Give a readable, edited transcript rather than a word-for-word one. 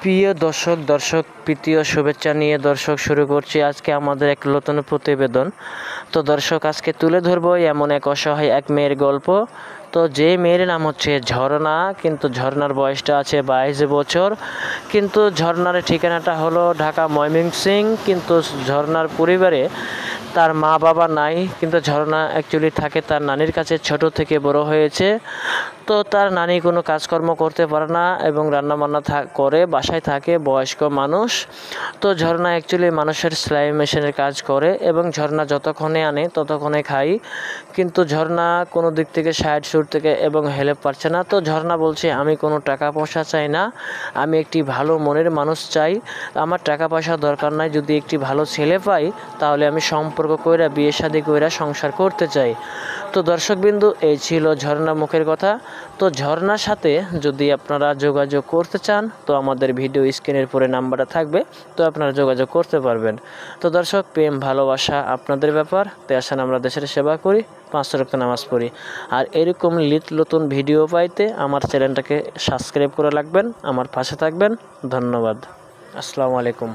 প্রিয় দর্শক প্রীতি ও শুভেচ্ছা নিয়ে শুরু করছি আজকে আমাদের এক নতুন প্রতিবেদন। তো দর্শক, আজকে তুলে ধরবো এমন এক অসহায় এক মেয়ের গল্প। তো যে মেয়ের নাম হচ্ছে ঝর্ণা, কিন্তু ঝর্ণার বয়সটা আছে 22 বছর। কিন্তু ঝর্ণার ঠিকানাটা হলো ঢাকা ময়মনসিংহ। কিন্তু ঝর্ণার পরিবারে তার মা বাবা নাই, কিন্তু ঝর্ণা অ্যাকচুয়ালি থাকে তার নানির কাছে, ছোট থেকে বড় হয়েছে। তো তার নানি কোনো কাজকর্ম করতে পারে না এবং রান্নাবান্না করে, বাসায় থাকে, বয়স্ক মানুষ। তো ঝর্ণা অ্যাকচুয়ালি মানুষের সেলাই মেশিনের কাজ করে এবং ঝর্ণা যতক্ষণে আনে ততক্ষণে খাই। কিন্তু ঝর্ণা কোনো দিক থেকে সাইড সুর থেকে এবং হেল্প পাচ্ছে না। তো ঝর্ণা বলছে, আমি কোনো টাকা পয়সা চাই না, আমি একটি ভালো মনের মানুষ চাই, আমার টাকা পয়সা দরকার নাই, যদি একটি ভালো ছেলে পাই তাহলে আমি সম্পর্ক কইরা বিয়ে শাদী কইরা সংসার করতে চাই। তো দর্শকবিন্দু, এই ছিল ঝর্ণা মুখের কথা। তো ঝর্ণার সাথে যদি আপনারা যোগাযোগ করতে চান তো আমাদের ভিডিও স্ক্রিনের পরে নাম্বারটা থাকবে, তো আপনারা যোগাযোগ করতে পারবেন। তো দর্শক, প্রেম ভালোবাসা আপনাদের ব্যাপার। তো আসেন আমরা দেশের সেবা করি, 5 ওয়াক্ত নামাজ পড়ি। আর এরকম নতুন ভিডিও পাইতে আমার চ্যানেলটাকে সাবস্ক্রাইব করে রাখবেন, আমার পাশে থাকবেন। ধন্যবাদ। আসসালামু আলাইকুম।